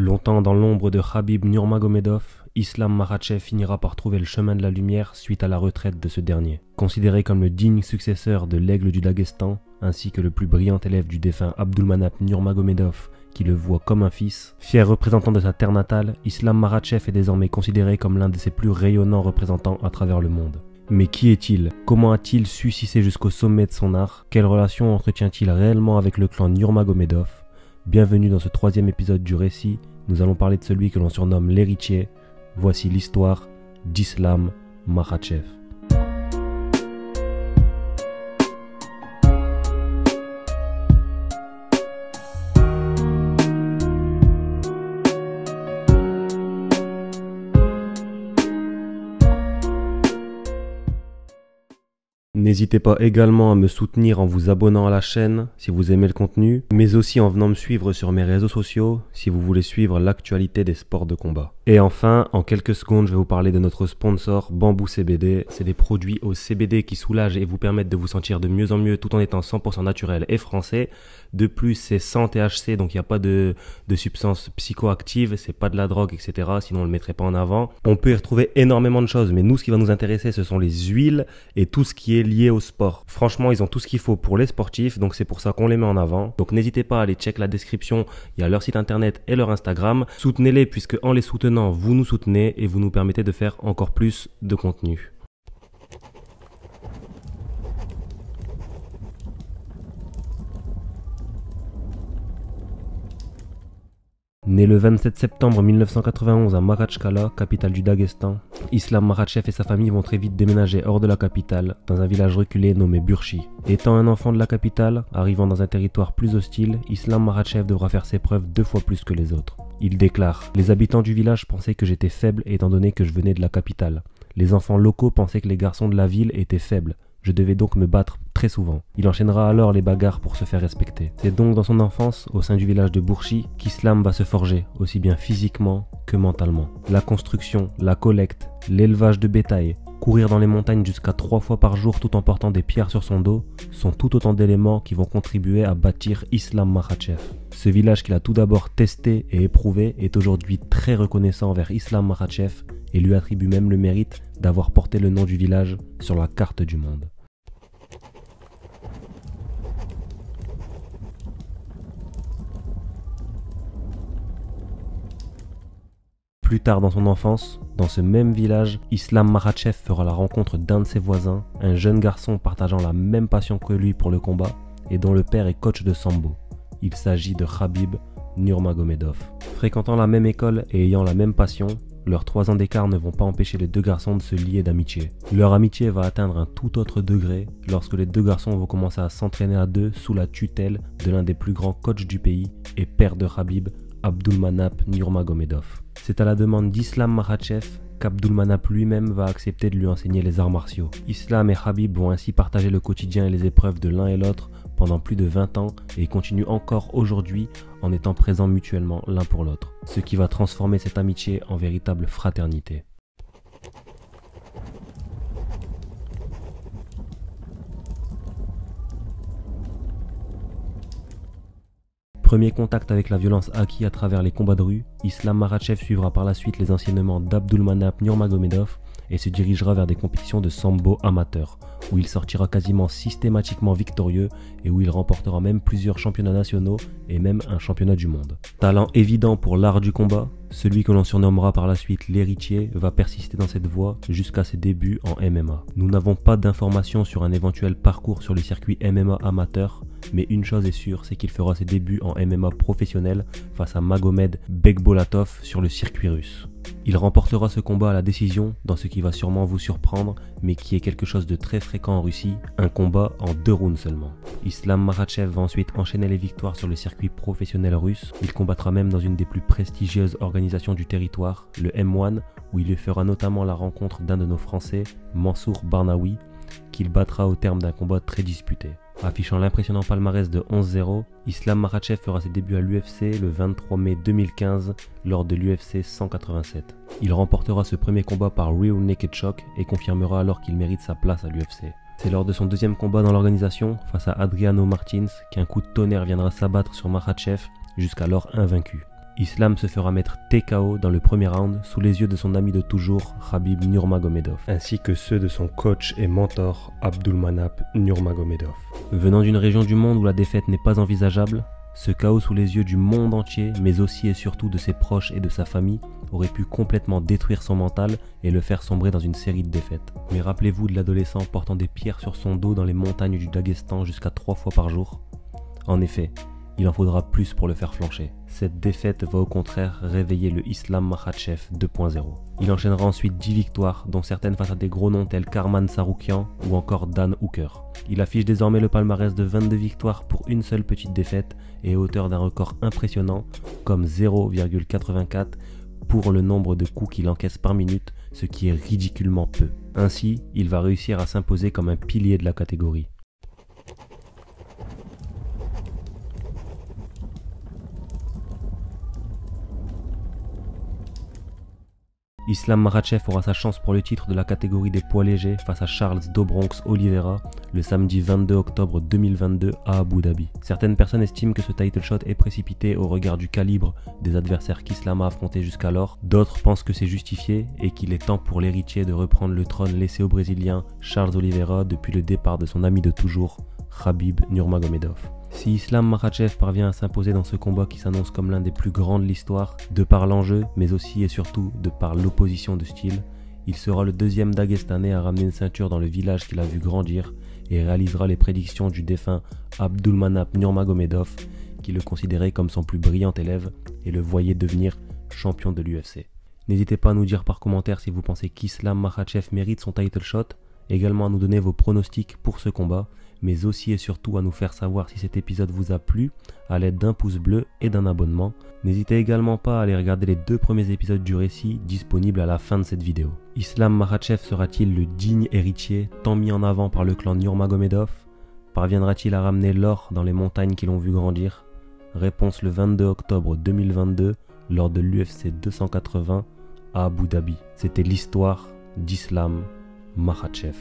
Longtemps dans l'ombre de Khabib Nurmagomedov, Islam Makhachev finira par trouver le chemin de la lumière suite à la retraite de ce dernier. Considéré comme le digne successeur de l'aigle du Daghestan, ainsi que le plus brillant élève du défunt Abdulmanap Nurmagomedov, qui le voit comme un fils, fier représentant de sa terre natale, Islam Makhachev est désormais considéré comme l'un de ses plus rayonnants représentants à travers le monde. Mais qui est-il? Comment a-t-il su s'hisser jusqu'au sommet de son art? Quelle relation entretient-il réellement avec le clan Nurmagomedov? Bienvenue dans ce troisième épisode du récit, nous allons parler de celui que l'on surnomme l'héritier. Voici l'histoire d'Islam Makhachev. N'hésitez pas également à me soutenir en vous abonnant à la chaîne si vous aimez le contenu, mais aussi en venant me suivre sur mes réseaux sociaux si vous voulez suivre l'actualité des sports de combat. Et enfin, en quelques secondes, je vais vous parler de notre sponsor Bamboo CBD. C'est des produits au CBD qui soulagent et vous permettent de vous sentir de mieux en mieux tout en étant 100% naturel et français. De plus, c'est sans THC, donc il n'y a pas de substances psychoactives, c'est pas de la drogue, etc. Sinon, on le mettrait pas en avant. On peut y retrouver énormément de choses, mais nous, ce qui va nous intéresser, ce sont les huiles et tout ce qui est lié au sport. Franchement, ils ont tout ce qu'il faut pour les sportifs, donc c'est pour ça qu'on les met en avant. Donc n'hésitez pas à aller check la description, il y a leur site internet et leur Instagram. Soutenez-les puisque en les soutenant, vous nous soutenez et vous nous permettez de faire encore plus de contenu. Né le 27 septembre 1991 à Makhachkala, capitale du Daghestan, Islam Makhachev et sa famille vont très vite déménager hors de la capitale, dans un village reculé nommé Burchi. Étant un enfant de la capitale, arrivant dans un territoire plus hostile, Islam Makhachev devra faire ses preuves 2 fois plus que les autres. Il déclare « Les habitants du village pensaient que j'étais faible étant donné que je venais de la capitale. Les enfants locaux pensaient que les garçons de la ville étaient faibles. Je devais donc me battre très souvent. Il enchaînera alors les bagarres pour se faire respecter. C'est donc dans son enfance, au sein du village de Burchi, qu'Islam va se forger, aussi bien physiquement que mentalement. La construction, la collecte, l'élevage de bétail, courir dans les montagnes jusqu'à 3 fois par jour tout en portant des pierres sur son dos, sont tout autant d'éléments qui vont contribuer à bâtir Islam Makhachev. Ce village qu'il a tout d'abord testé et éprouvé est aujourd'hui très reconnaissant envers Islam Makhachev et lui attribue même le mérite d'avoir porté le nom du village sur la carte du monde. Plus tard dans son enfance, dans ce même village, Islam Makhachev fera la rencontre d'un de ses voisins, un jeune garçon partageant la même passion que lui pour le combat et dont le père est coach de sambo. Il s'agit de Khabib Nurmagomedov. Fréquentant la même école et ayant la même passion, leurs 3 ans d'écart ne vont pas empêcher les 2 garçons de se lier d'amitié. Leur amitié va atteindre un tout autre degré lorsque les 2 garçons vont commencer à s'entraîner à 2 sous la tutelle de l'un des plus grands coachs du pays et père de Khabib, Abdulmanap Nurmagomedov. C'est à la demande d'Islam Makhachev qu'Abdulmanap lui-même va accepter de lui enseigner les arts martiaux. Islam et Khabib vont ainsi partager le quotidien et les épreuves de l'un et l'autre pendant plus de 20 ans et continuent encore aujourd'hui en étant présents mutuellement l'un pour l'autre, ce qui va transformer cette amitié en véritable fraternité. Premier contact avec la violence acquis à travers les combats de rue, Islam Makhachev suivra par la suite les enseignements d'Abdulmanap Nurmagomedov et se dirigera vers des compétitions de sambo amateur, où il sortira quasiment systématiquement victorieux et où il remportera même plusieurs championnats nationaux et même un championnat du monde. Talent évident pour l'art du combat, celui que l'on surnommera par la suite l'héritier va persister dans cette voie jusqu'à ses débuts en MMA. Nous n'avons pas d'informations sur un éventuel parcours sur le circuit MMA amateur, mais une chose est sûre, c'est qu'il fera ses débuts en MMA professionnel face à Magomed Bekbolatov sur le circuit russe. Il remportera ce combat à la décision dans ce qui va sûrement vous surprendre, mais qui est quelque chose de très fréquent en Russie, un combat en 2 rounds seulement. Islam Makhachev va ensuite enchaîner les victoires sur le circuit professionnel russe. Il combattra même dans une des plus prestigieuses organisations du territoire, le M1, où il fera notamment la rencontre d'un de nos Français, Mansour Barnaoui, qu'il battra au terme d'un combat très disputé. Affichant l'impressionnant palmarès de 11-0, Islam Makhachev fera ses débuts à l'UFC le 23 mai 2015 lors de l'UFC 187. Il remportera ce premier combat par Real Naked Shock et confirmera alors qu'il mérite sa place à l'UFC. C'est lors de son 2e combat dans l'organisation, face à Adriano Martins, qu'un coup de tonnerre viendra s'abattre sur Makhachev, jusqu'alors invaincu. Islam se fera mettre TKO dans le premier round sous les yeux de son ami de toujours, Khabib Nurmagomedov, ainsi que ceux de son coach et mentor, Abdulmanap Nurmagomedov. Venant d'une région du monde où la défaite n'est pas envisageable, ce chaos sous les yeux du monde entier, mais aussi et surtout de ses proches et de sa famille, aurait pu complètement détruire son mental et le faire sombrer dans une série de défaites. Mais rappelez-vous de l'adolescent portant des pierres sur son dos dans les montagnes du Daghestan jusqu'à 3 fois par jour. En effet, il en faudra plus pour le faire flancher. Cette défaite va au contraire réveiller le Islam Makhachev 2.0. Il enchaînera ensuite 10 victoires, dont certaines face à des gros noms tels qu'Arman Saroukian ou encore Dan Hooker. Il affiche désormais le palmarès de 22 victoires pour une seule petite défaite et est auteur d'un record impressionnant comme 0,84 pour le nombre de coups qu'il encaisse par minute, ce qui est ridiculement peu. Ainsi, il va réussir à s'imposer comme un pilier de la catégorie. Islam Makhachev aura sa chance pour le titre de la catégorie des poids légers face à Charles Do Bronx Oliveira le samedi 22 octobre 2022 à Abu Dhabi. Certaines personnes estiment que ce title shot est précipité au regard du calibre des adversaires qu'Islam a affrontés jusqu'alors. D'autres pensent que c'est justifié et qu'il est temps pour l'héritier de reprendre le trône laissé au Brésilien Charles Oliveira depuis le départ de son ami de toujours, Khabib Nurmagomedov. Si Islam Makhachev parvient à s'imposer dans ce combat qui s'annonce comme l'un des plus grands de l'histoire, de par l'enjeu, mais aussi et surtout de par l'opposition de style, il sera le deuxième Dagestanais à ramener une ceinture dans le village qu'il a vu grandir et réalisera les prédictions du défunt Abdulmanap Nurmagomedov, qui le considérait comme son plus brillant élève et le voyait devenir champion de l'UFC. N'hésitez pas à nous dire par commentaire si vous pensez qu'Islam Makhachev mérite son title shot, également à nous donner vos pronostics pour ce combat, mais aussi et surtout à nous faire savoir si cet épisode vous a plu à l'aide d'un pouce bleu et d'un abonnement. N'hésitez également pas à aller regarder les 2 premiers épisodes du récit disponibles à la fin de cette vidéo. Islam Makhachev sera-t-il le digne héritier tant mis en avant par le clan Nurmagomedov? Parviendra-t-il à ramener l'or dans les montagnes qui l'ont vu grandir? Réponse le 22 octobre 2022 lors de l'UFC 280 à Abu Dhabi. C'était l'histoire d'Islam Makhachev.